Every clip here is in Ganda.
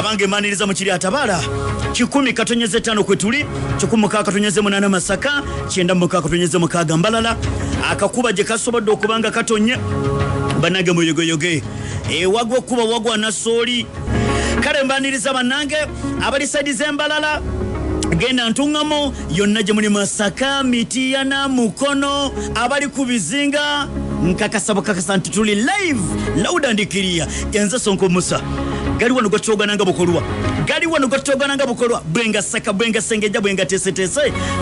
abange maniriza mu kiri atabala 10 katonyeze 5 kwetuli 10 katonyeze 8 Masaka 9 katonyeze 6 Mbalala akakuba je kasobodde okubanga katonye banage mu yogoyoge wagwa kuba wagwa na soli kale mbaniriza banange abali side zembalala genda ntungamo yonna je muli Masaka Mitiyana Mukono abali kubizinga nkakasabo kakasanti tuli live loud and clear yanza Sonko Musa gali wano gatogananga bukolwa bwenga saka bwenga sengeja bwenga tese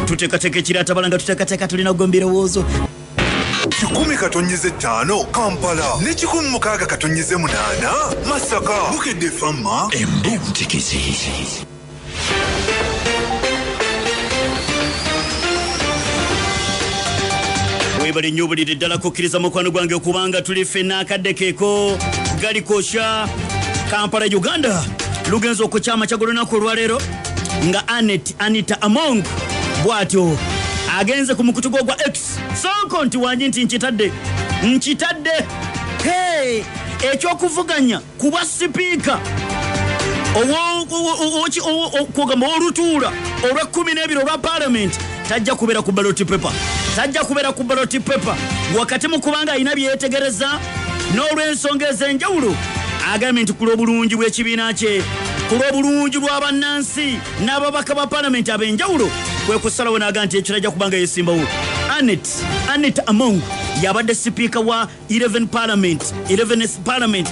tutekateke kirata balanga tutekateka tulina gombira wozo 10 katonyeze 5 Kampala ne 16 katonyeze 8 Masaka bukedde fama embutikisi webali nyubulire ddala kukkiriza mukwano gwange okubanga tuli ffenna akaddekeko gali kosha Kampala Uganda lugenzo okukyama kyagolunaku olwaleero nga Anita Among bwatyo agenze ku mukutu gwa X Sonko nti wanji nti nkitadde ekyokuvuganya kuba sipiika kugamba olutuula olwa 12 olwa parliament tajja kubeera ku ballot paper wakati mu kubanga alina byeyetegereza n'olw'ensonga ez'enjawulo agambye nti ku lw'obulungi bw'ekibiina kye ku lw'obulungi bw'abannansi n'ababaka ba parliament ab'enjawulo kwe kusalawo n'agamba nti ekyo tajja kubanga yeesimbawo. Anita Among yabadde sipiika wa 11th parliament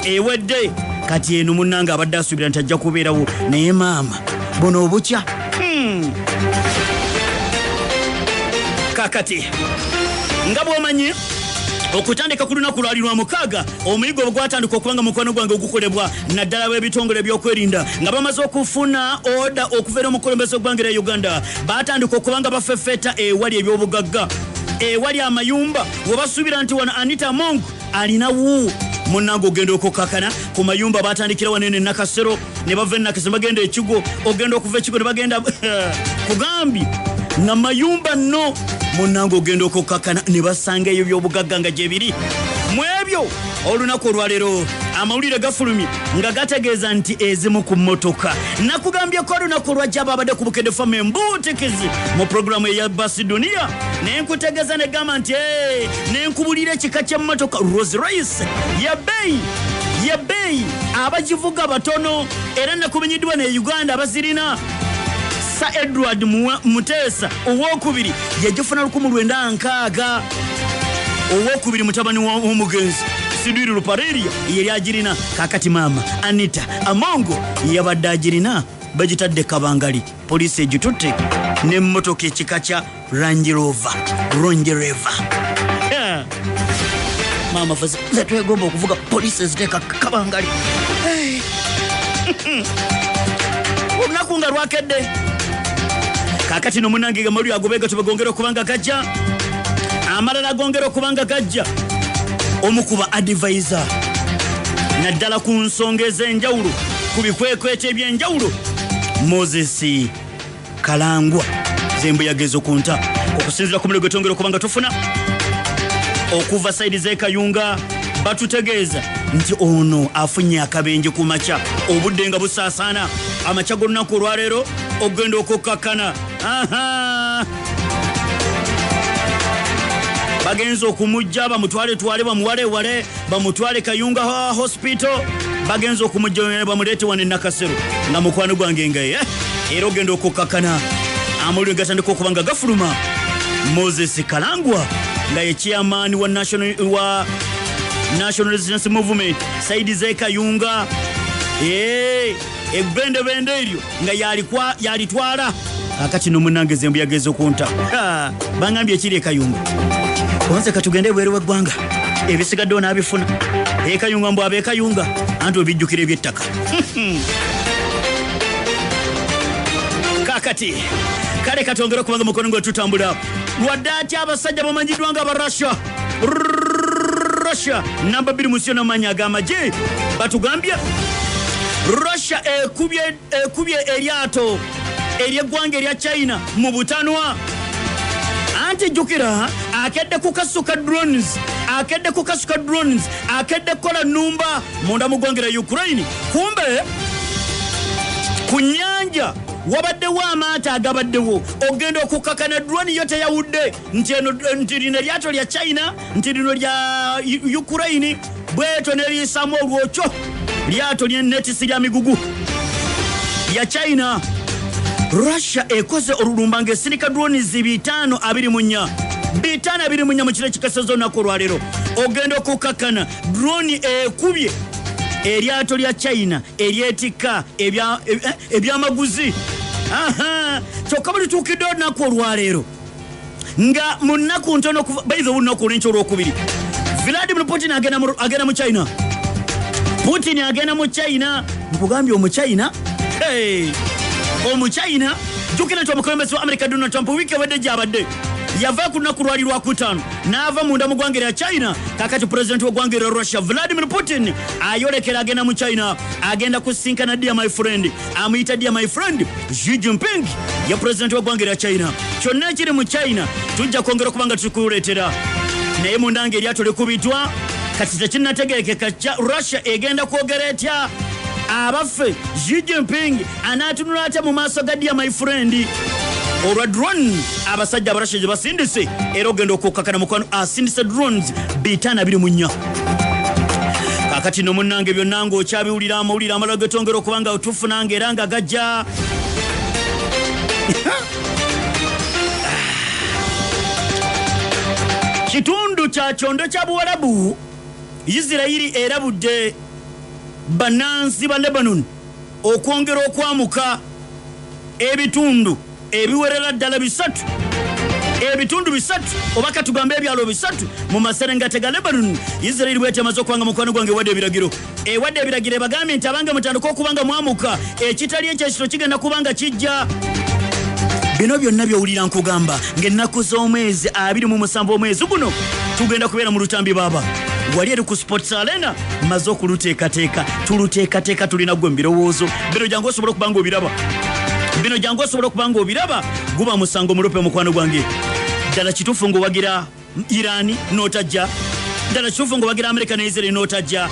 ewedde kati eno munnanga abadde asuubira nti ajja kubeerawo naye maama buno obukya kakati nga bw'omanyi okutandika ku lunaku lwali lwa 6 omuyigo ogwatandika okubanga mukwano gwange ogukolebwa naddala b'ebitongole by'okwerinda nga bamaze okufuna oda okuva eri omukulembeze ogwange e Uganda batandika okubanga bafefeta ewali ebyobugagga ewali amayumba webasuubira nti wano Anita Among alinawo munnange ogenda okukakana ku mayumba batandikira wanene Nakasero ne bava Nakasero bagenda ekigo ogenda okuva ekigo ne bagenda kugambi na mayumba no munnange ogenda okukakana ne basanga ebyo byobugagga nga gyebiri mu ebyo olunaku olwaleero amawulire gafulumye nga gategeeza nti ezimu ku mmotoka nakugambye ko olunaku olwajja abadde ku Bukedde Farm embuutikizi mu programu eya Basi Dunia nenkutegeeza negamba nti nenkubulira ekika ky'emmotoka Rolls Royce ya beeyi abagivuga batono era nakumenyeddwa ne Uganda abazirina Edward Mutesa owokubiri yagifuna 1960 owokubiri mutabani w'omugenzi Sidiri Lupareria yeri agirina kakati mama Anita Among yabadde agirina bagitadde kabangali poliisi egitutte n'emmotoka ekika kya Range Rover mama fazi twegomba okuvuga poliisi eziteeka kabangali olunaku nga lwakedde kakati no munange gamali agobega tubagongera okubanga gajja amalala gongera okubanga gajja omukuba advisor naddala ku nsonga ez'enjawulo ku bikwekweto eby'enjawulo Moses Kalangwa zembu yagezo kunta okusinzira ku mulego tongera okubanga tufuna okuva saidi z'ekayunga batutegeeza nti ono afunye akabenje ku macha obudde nga busaasaana amacha golunaku olwaleero ogenda okukakana bagenza okumujja bamutwale bamuwalewale bamutwale Kayunga hospital bagenza okumujja bamuleete wane Nakasero nga mukwano gwange ngaye era ogenda okukakana amuliro gatandika okubanga gafuluma Moses Kalangwa nga ye chairman wa National Resistance Movement saidi z'ekayunga ebbende eryo nga yalitwala akati no munange zembu yagezo okunta bangambye ekiri ekayunga onse katugende bwere w'eggwanga ebisigadde onaabifuna ekayunga mbu ab'ekayunga anti obijjukira eby'ettaka kakati kale katongera okubanga mukono gwe tutambula lwadde ati abasajja bamanyiddwa nga Russia namba 2 musyo n'amanyi ag'amagye batugambye Russia ekubye eryato ery'eggwanga erya China mu butanwa anti jukira akedde kukasuka drones akedde kola numba munda mu ggwanga lya Ukraine kumbe ku nnyanja wabaddewo amaato agabaddewo ogenda okukakana drone yo teyawudde nti lino lyato lya China nti lino lya Ukraine bweto neliyisamu olwokyo lyato ly'ennetisi lya migugu ya China. Russia ekoze olulumba ng'esirika drones 524 mu kiro kikasezo olunaku olwaleero. Ogenda okukakana drone ekubye eryato lya China eryetika ebyamaguzi. Kyokka bwe tutuukidde olunaku olwaleero nga mu nnaku ntono baize olunaku olw'enkya olwokubiri Vladimir Putin agenda mu China. Putin agenda mu China. Nkugambye Omuchina Omuchina jukira nti omukulembeze wa America Donald Trump wiiki ewedde gy'abadde yava ku lunaku lwali lwakutaano n'ava munda mu ggwanga lya China. Kakati pulezidenti w'eggwanga lya Russia Vladimir Putin ayolekera agenda mu China, agenda kusinkana dear my friend, amuyita dear my friend Xi Jinping ya pulezidenti w'eggwanga lya China. Kyonna ekiri mu China tujja kwongera okuba nga tukuleetera, naye munda ng'eryato likubiddwa kati tekinnategerekeka Russia egenda kwogera etya. Abaffe Xi Jinping anatunula atya mu maaso ga dear my friend olwa drone abasajja abarashe gye basindise era ogenda okukakana mukwano asindise drones 524. Kakati no munnange byonna ng'okyabiwulira amawulire amalala getongera okuba nga otuufu nange era nga gajja kitundu kya kyondo kya Buwarabu Isirayiri erabudde bannansi ba Lebanon okwongera okwamuka ebitundu ebiwerera ddala 3 ebitundu 3 oba katugambe ebyalo 3 mu maserengate ga Lebanon. Isirayiri bwetemaze okwanga mukwano gwange wadde ebiragiro bagambye nti abange mutandika okubanga mwamuka ekitali ekyekiro kigenda kubanga kijja. Bino byonna byowulira nkugamba ng'ennaku z'omwezi 27 omwezi guno tugenda kubeera mu lutambi baba. Wali eri ku Sports Arena maze okuluteekateeka tuluteekateeka tulina gwe mbirowoozo bino jangu osobola okubanga obiraba guba musango mulope mukwano gwange. Ddala kituufu ng'owagira Irani n'otajja, ddala kituufu ng'owagira America ne Israel n'otajja.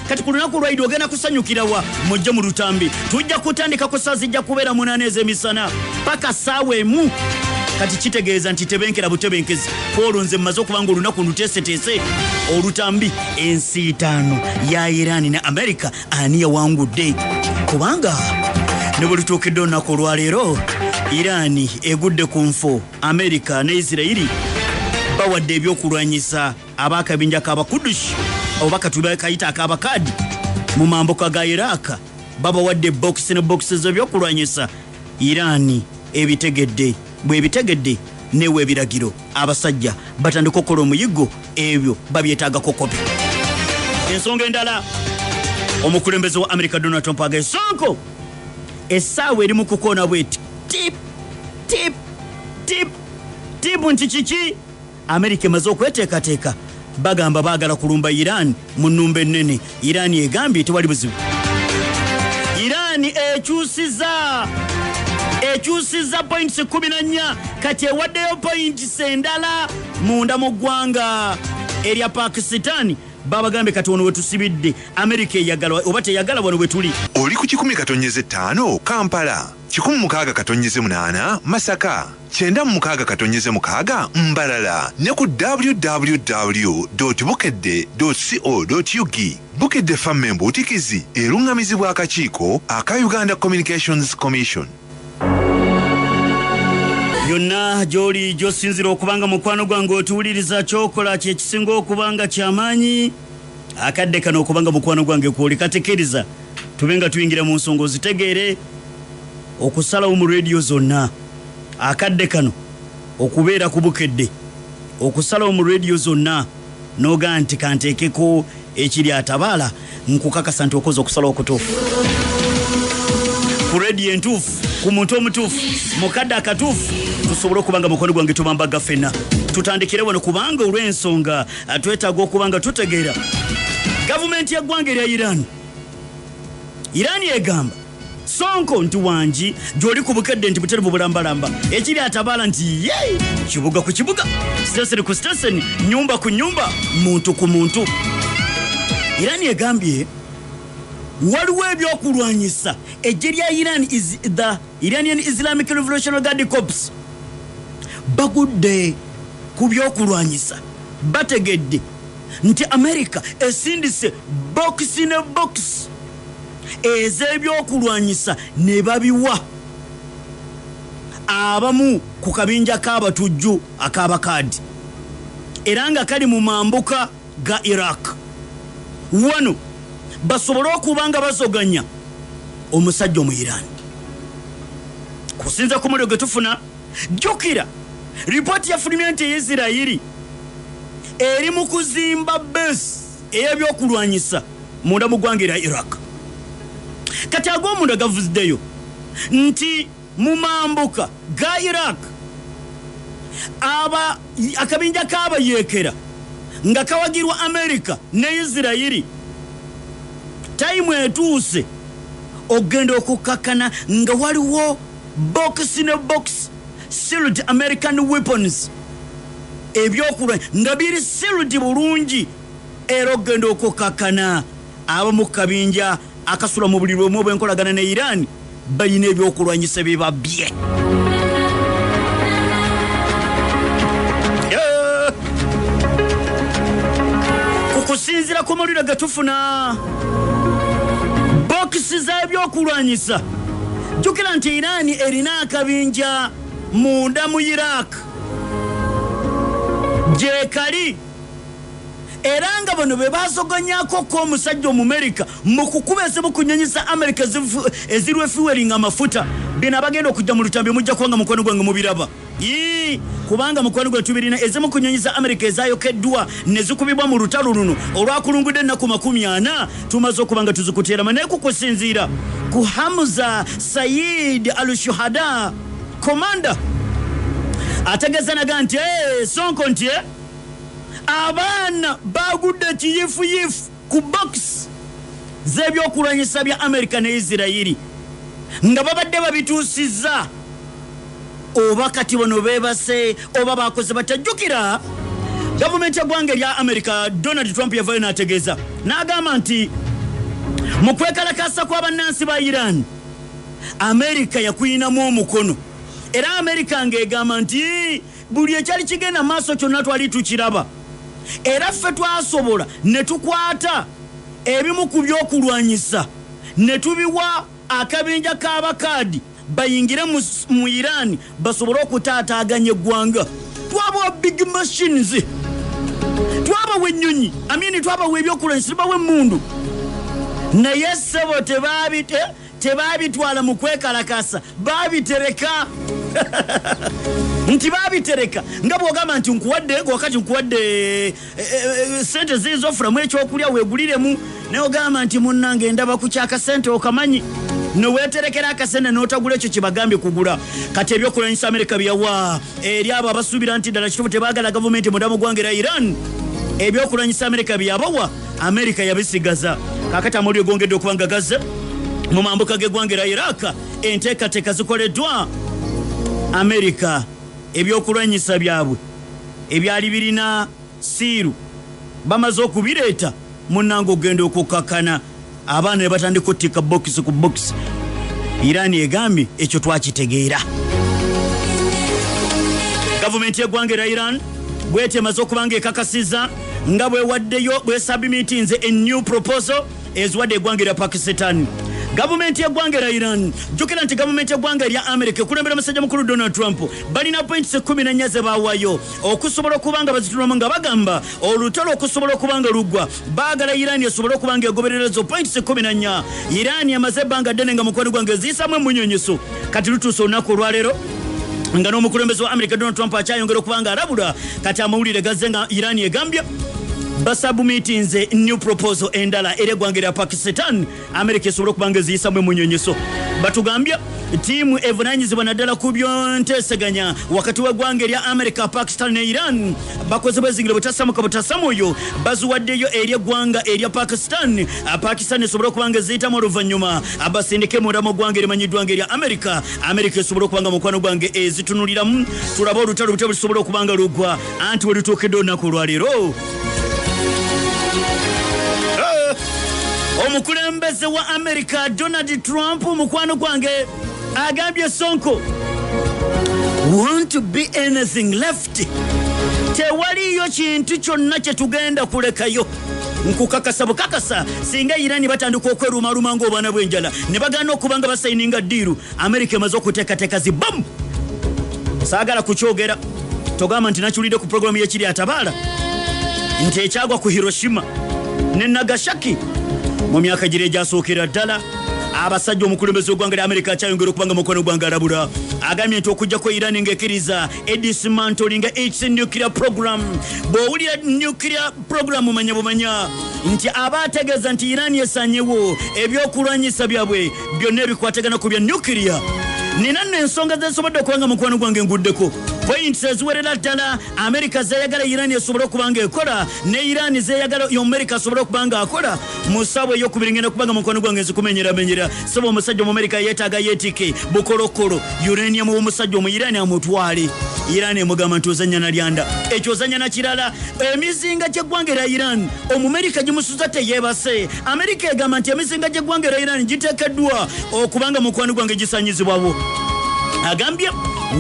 Kati ku lunaku lwaidi ogenda kusanyukirawa mujje mu lutambi. Tujja kutandika ku saa zijja kubeera 8 ez'emisana paka ssaawa emu. Kati kitegeeza nti tebenkera butebenkezi olwo nze mmaze okubanga olunaku luteeseteese olutambi ensi 5 ya Iran ne America ani yawangudde, kubanga ne bwe lutuukidde olunaku olwaleero Iran egudde ku nfo, America ne Isirayiri bawadde ebyokulwanyisa ab'akabinja k'Abakudush oba katubakayita ak'Abakadi mu mambuka ga Iraq. Babawadde box ne boxes ebyokulwanyisa. Iran ebitegedde bwe bitegedde newe ebiragiro abasajja batandika okukola omuyiggo ebyo babyetaaga kokopi. Ensonga endala omukulembeze wa America Donald Trump agesonko essaawa eri mu kukoona bweti tip nti kiki America emaze okweteekateeka bagamba baagala kulumba Iran mu nnumba ennene. Iran egambye tewali buzibu. Iran ekyusiza points 14 kati ewaddeyo points endala munda mu ggwanga erya Pakistan. Babagambe kati ono wetusibidde America eyagala oba teyagala wano wetuli. Oli ku 10.5 Kampala, 16.8 Masaka, 9.6 Mbalala, ne ku www.bukedde.co.ug. Bukedde FM mbutikizi erungamizibwa akakiiko aka Uganda Communications Commission. Yonna joli josinzira okubanga mukwano gwange otuwuliriza kyokola kyekisinga okubanga kyamaanyi. Akadde kano okubanga mukwano gwange kwoli katekereza tubenga tuyingira mu nsonga ozitegeere okusalawo mu radio zonna. Akadde kano okubeera ku Bukedde okusalawo mu radio zonna noga nti kanteekeko ekiri atabaala nkukakasa nti okoze okusalawo okutuufu ku radio entuufu ku muntu omutuufu mukadde akatuufu tusobole okubanga mukwano gwange tubambaga ffenna. Tutandikire wano kubanga olw'ensonga twetaaga okubanga tutegeera gavumenti y'eggwanga erya Iran egamba sonko nti wangi gy'oli ku Bukedde nti buterevu bulambalamba ekiri atabaala nti kibuga ku kibuga, siteseni ku siteseni, nyumba ku nyumba, muntu ku muntu. Iran egambye waliwo ebyokulwanyisa ejje lya Iran is the Iranian Islamic Revolutionary Guard Corps bagudde ku byokulwanyisa bategedde nti America esindise box ne box ez'ebyokulwanyisa ne babiwa abamu ku kabinja k'abatujju ak'abakadi era nga kali mu mambuka ga Iraq wano basobole okubanga bazoganya omusajja mu Iran kusinza ku muliro gwe tufuna jjukira ripoti ya fulminante y'Isirairi eri mu kuzimba base ey'ebyokulwanyisa munda mu ggwanga erya Iraq kati ag'omunda gavuziddeyo nti mu mambuka ga Iraq akabinja k'abayeekera nga kawagirwa America ne Isirairi time etuuse ogenda okukakkana nga waliwo box ne box sealed American weapons ebyokulwa nga biri sealed bulungi era ogenda okukakkana abamu kabinja akasula mu bulirwe mu bwenkolagana ne Iran balina ebyokulwanyisa bibabye kukusinzira ku muliro ge tufuna box z'ebyokulwanyisa jjukira nti Iran erina akabinja munda mu Iraq gye kali era nga bano be bazoganyako ko omusajja Omumerika mu kukuba ezimu kunyonyesa America ezirwe fueling amafuta bino abagenda okujja mu lutambi mujja kubanga mukwano gwange mubiraba kubanga mukwano gwe tubirina ezimu kunyonyesa America ezayokeddwa ne zikubibwa mu lutalo luno olwakulungudde ennaku 40 tumaze okubanga tuzikuteerama naye kukusinziira ku Hamza Said al-Shuhada komanda ategezanaga nti Sonko nti abaana bagudde kiyifuyifu ku box z'ebyokulwanyisa bya America ne Isirairi nga babadde babituusizza oba kati bano beebase oba bakoze batajjukira gavumenti y'eggwanga erya America Donald Trump yavayo n'ategeeza n'agamba nti mu kwekalakaasa kw'abannansi ba Iran America yakuyinamu omukono era America ng'egamba nti buli ekyali kigenda maaso kyonna twali tukiraba era ffe twasobola ne tukwata ebimu ku byokulwanyisa ne tubiwa akabinja k'abakadi bayingire mu Iran basobole okutaataaganya eggwanga twabawa big machines twabawa ennyonyi twabawa ebyokulwanyisa tubawa emmundu naye ssebo tebaabitwala mu kwekalakasa baabitereka nti baabitereka nga bw'ogamba nti wakati nkuwadde sente zizofulamu ekyokulya weeguliremu naye ogamba nti munnange ndaba ku kyakasente okamanyi noweeterekera akasente n'otagula ekyo kyebagambye kugula kati ebyokulwanyisa America byawa eri abo abasuubira nti ddala kituufu tebaagala gavumenti munda mu ggwanga erya Iran ebyokulwanyisa America byabawa America yabisigaza kaakati amawulire gongedde okubanga gazze mu mambuka g'eggwanga erya Iraq enteekateeka zikoleddwa America ebyokulwanyisa byabwe ebyali birina siiru bamaze okubireeta munnange ogenda okukakkana abaana ne batandika ottika box ku box Iran egambye ekyo twakitegeera gavumenti y'eggwanga erya Iran bwetemaze okubanga ekakasiza nga bwesubmitinze a new proposal eziwadde eggwanga erya Pakistan gavumenti y'eggwanga erya Iran jjukira nti gavumenti y'eggwanga erya America ekulembera omusajja mukulu Donald Trump balina points 14 ze baawayo okusobola okubanga bazitulamu nga bagamba olutalo okusobola okubanga luggwa baagala Iran esobole okubanga egoberera points 14 Iran yamaze ebbanga ddene nga mukwano gwange eziyisamu emunyonyoso kati lutuuse olunaku olwaleero nga n'omukulembeze wa America Donald Trump akyayongera okubanga alabula kati amawulire gazze nga Iran egambye basubmitinze new proposal endala eri eggwanga erya Pakistan America esobole okubanga eziyisamu emunyonyoso batugambye tiimu evunaanyizibwa naddala ku byonteeseganya wakati w'eggwanga erya America Pakistan ne Iran bakoze bwezingire butasamu oyo baziwaddeyo eri eggwanga erya Pakistan Pakistan esobole okubanga eziyitamu oluvannyuma abasindike munda mu ggwanga erimanyiddwa erya America esobole okubanga mukwano gwange ezitunuliramu tulabe olutalo bute bulisobole okubanga luggwa anti we lutuukiddwe olunaku olwaleero omukulembeze wa America Donald Trump mukwano gwange agambye Sonko want to be anything left tewaliyo kintu kyonna kye tugenda kulekayo nkukakasa bukakasa singa Irani batandika okweruma ng'obwana bw'enjala ne bagana okubanga basayininga ddiiru America emaze okuteekateeka zibbamu saagala kukyogera togamba nti nakiwulidde ku programu y'ekiri atabaala nti ekyagwa ku Hiroshima ne Nagasaki mu myaka gire egyasookera ddala abasajja omukulembeze w'eggwanga lya America akyayongera okubanga mukono gwange alabula agambye nti okujjako Iran ng'ekkiriza dismantling its nuclear program bw'owulira nuclear program bumanya nti aba ategeeza nti Iran esanyewo ebyokulwanyisa byabwe byonna ebikwatagana ku bya nuclear nina n'ensonga zesobodde okubanga mukwano gwange nguddeko points eziwerera ddala America zeeyagala Iran esobole okubanga ekola ne Iran zeeyagala America asobole okubanga akola musawo ey'okubiri ngenda okubanga mukwano gwange nzikumenyeramenyera sebo omusajja mu America yeetaaga yeetike bukolokolo uranium w'omusajja omu Iran amutwale Iran emugamba nti ozannya na lyanda ekyo ozannya na kirala emizinga gy'eggwanga lya Iran Omumerika gimusuza teyeebase America egamba nti emizinga gy'eggwanga lya Iran giteekeddwa okubanga mukwano gwange gisanyizibwawo agambye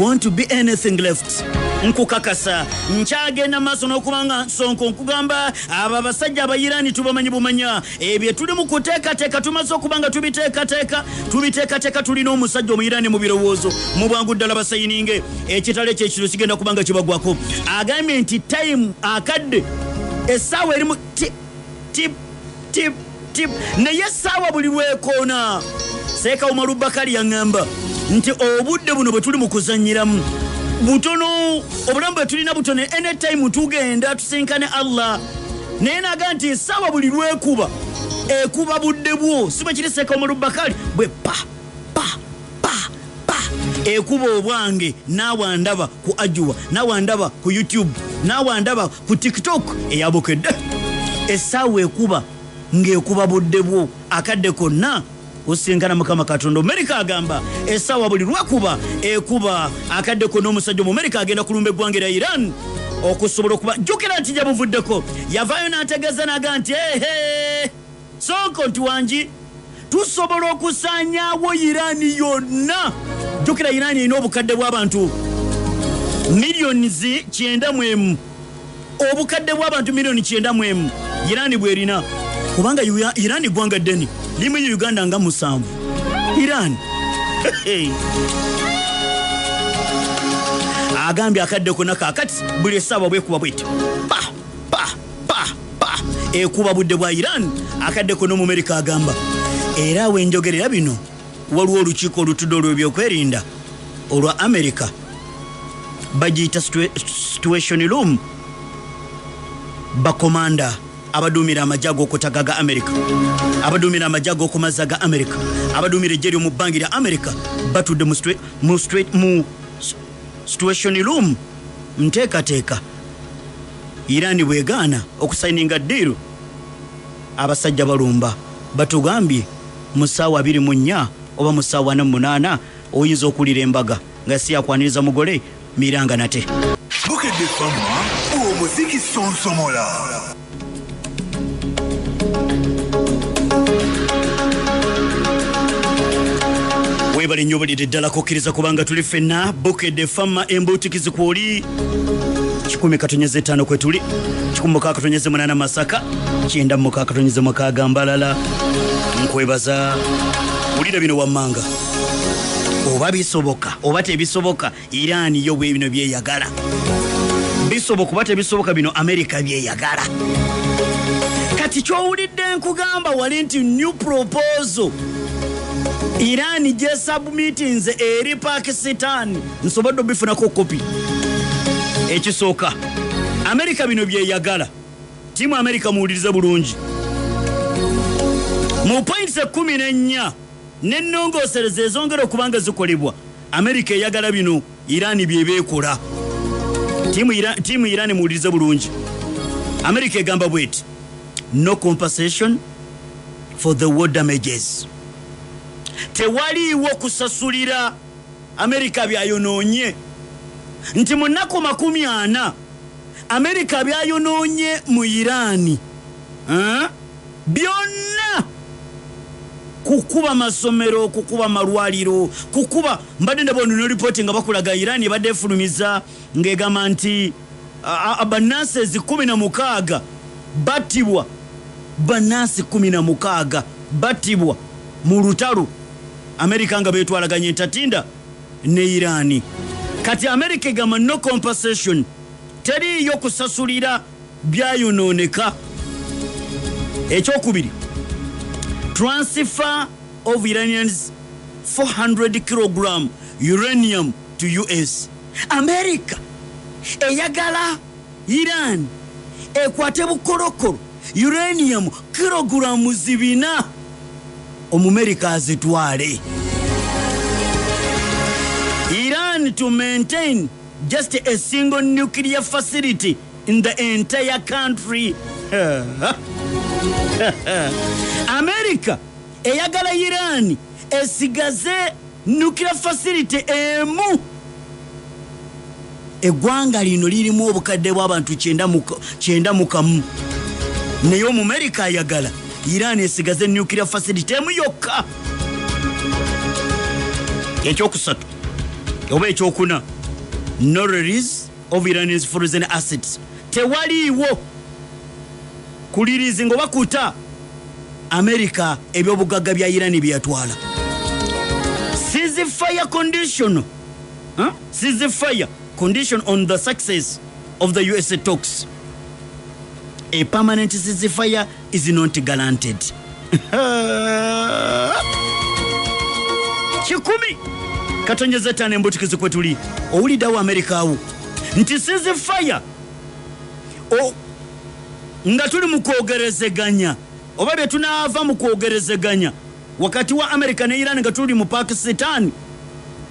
want to be anything left nkukakasa nkyagenda maaso n'okubanga Sonko nkugamba abo abasajja abayirani tubamanyi bumanya ebyo tuli mu kuteekateeka tumaze okubanga tubiteekateeka tulina omusajja omuyirani mu birowoozo mu bwangu ddala basayininge ekitale kyekiro kigenda kubanga kibagwako agambye nti time akadde essaawa erimu tip naye essaawa buli lwekoona Seeka Umaru Bakari yaŋŋamba nti obudde buno bwe tuli mu kuzannyiramu butono obulamu bwe tulina butono anytime tugenda tusinkane Allah naye naga nti essaawa buli lwekuba ekuba budde bwo si bwe kiri Seeka Umaru Bakari bwe pa ekuba obwange naawe ndaba ku Ajuwa naawe ndaba ku YouTube naawe ndaba ku TikTok eyabokedde essaawa ekuba ng'ekuba budde bwo akadde konna usinkana Mukama Katonda America agamba essaawa buli lwakuba ekuba akadde konna omusajja mu America agenda kulumba eggwanga lya Iran okusobola okuba jjukira nti jabuvuddeko yavaayo n'ategeeza naga nti Sonko nti wangi tusobola okusaanyaawo Irani yonna jjukira Irani erina obukadde bw'abantu miliyoni 9 obukadde bw'abantu miliyoni 9 Irani bwerina kubanga Irani gwanga ddeni limu Uganda nga 7 Iran agambye akadde konna kaakati buli essaawa bwekuba bweti ekuba budde bwa Iran akadde konna mu America agamba era awo enjogerera bino waliwo olukiiko olutudde olw'ebyokwerinda olwa America bagiyita situation room bakomanda abaduumira amajja ag'okutagaga America abaduumira amajja ag'okumazza ga America abaduumira ejjeri mu bbangi lya America batudde mu situation room nteekateeka Iran bwegaana okusayininga ddiiru abasajja balumba batugambye mu ssaawa 24 oba mu ssaawa 48 oyinza okuwulira embaga nga si yakwaniriza mugole miranga nate Bukedde Famma omuziki sonsomola. Webale nnyo bulidde ddala kukkiriza kubanga tuli ffenna Bukedde Famma embuutikizi kwoli 10 kwe tuli 10 Masaka 9 Mbalala nkwebaza wulira bino wammanga oba bisoboka oba tebisoboka Iran yo bwe bino byeyagala bisoboka oba tebisoboka bino America byeyagala kati kyowulidde nkugamba wali nti new proposal Iran je submittings eri Pakistan nsobodde bifunako kopi ekisooka America bino byeyagala timu America muwuliriza bulungi mu points 14 n'ennongoosereza ezongera okubanga zikolebwa America eyagala bino Iran byebeekola timu Iran muwuliriza bulungi America egamba bweti no compensation for the war damages tewaliiwo kusasulira America byayonoonye nti mu nnaku 40 America byayonoonye mu Iran byonna kukuba masomero, kukuba malwaliro, kukuba mbadde ndabona no report nga bakulaga Iran ebadde efulumiza ngegamba nti abanasi 16 batibwa, banasi 16 batibwa mu lutalo Amerika nga betwalaganye entatinda ne Iran. Kati Amerika egamba no compensation, teriyo kusasulira byayononeka. Ekyokubiri, transfer of Iranians 400 kilogram uranium to US. America eyagala Iran ekwate bukorokoro uranium kilogramu 4 Omumerika azitwale. Iran to maintain just a single nuclear facility in the entire country. America eyagala Iran esigaze nuclear facility emu. Eggwanga lino lirimu obukadde bw'abantu 91 naye Omumerika ayagala Iran esigaze nuclear facility emu yokka. Ekyokusatu oba ekyokuna, no release of Iran's frozen assets. Tewaliiwo kulirizi ngoba kuta America ebyobugagga bya Iran byatwala. Ceasefire condition, ceasefire condition on the success of the US talks. A permanent ceasefire is not guaranteed. Chikumi katonyeze tane mbotikizo kwetuli owulidda wa America awo nti ceasefire nga tuli mu kwogerezeganya oba bye tunaava mu kwogerezeganya wakati wa America ne Iran nga tuli mu Pakistan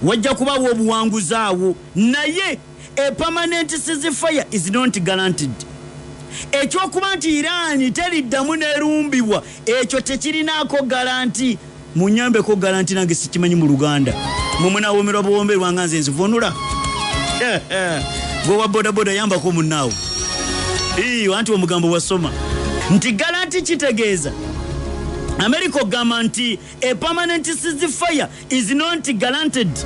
wajja kubawo obuwanguzi awo, naye a permanent ceasefire is not guaranteed. Ekyokuba nti Iran teriddamu nerumbibwa ekyo tekirinaako garanti. Munyambeko garanti nange sikimanyi mu Luganda. Mumunawomerwa buwomberwa nga nze nzivunula. Gwe wa bodaboda yambako munnawo. Anti omugambo wasoma nti garanti kitegeeza America ogamba nti a permanent ceasefire is not guaranteed.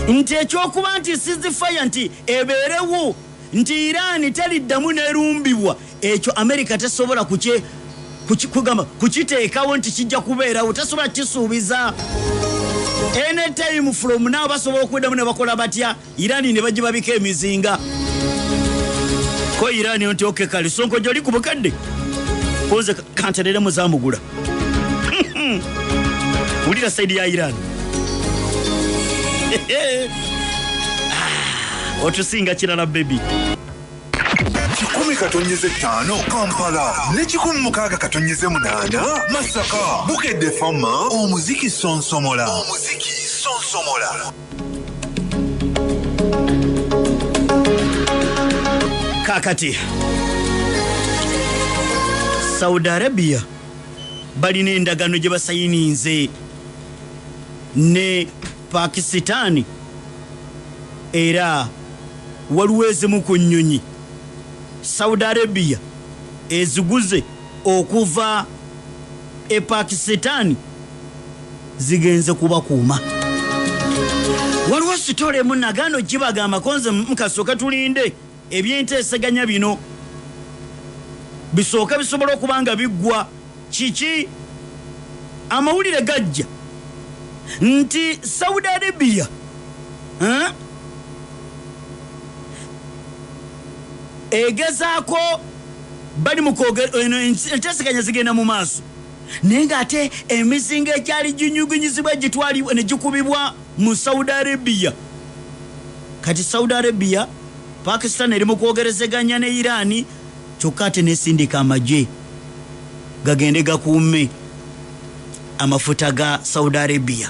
Nti ekyokuba nti ceasefire nti ebeerewo nti Iran teriddamu nerumbibwa ekyo America tesobola kukiteekawo nti kijja kubeerawo, tasobola kisuubiza. Anytime from now basobola okuddamu ne bakola batya Iran ne bagibabika emizinga. Ko Iran nti okay kale sonko joli ku bukadde koze kanterere muzambugula. Ulira side ya Iran. Otusinga kirala baby. 10 Kampala ne 16 Masaka. Bukedde Fama omuziki sonsomola. Kakati Saudi Arabia balina endagano gye basayininze ne Pakistan era waliwo ezimu ku nnyonyi Saudi Arabia eziguze okuva e Pakistan zigenze kubakuuma. Waliwo sitole munagano gibagamba konze mukasooka tulinde ebyenteeseganya bino bisooka bisobola okubanga biggwa. Kiki amawulire gajja nti Saudi Arabia egezaako bali mu enteeseganya zigenda mu maaso naye ng'ate emizinga ekyali ginyugunyizibwa gitwalibwa ne gikubibwa mu Saudi Arabia. Kati Saudi Arabia Pakistan eri mu kwogerezeganya ne Iran kyokka ate nesindika amagye gagende gakuume amafuta ga Saudi Arabia.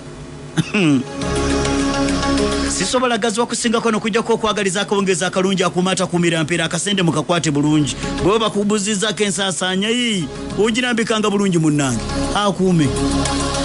Sisobola gazwa kusingako nokujjako okwagaliza akawongeza akalungi akumata kumira mpira akasende mukakwate bulungi bwe bakubuziza kensasanya yi ojinambikanga bulungi munnange akuume.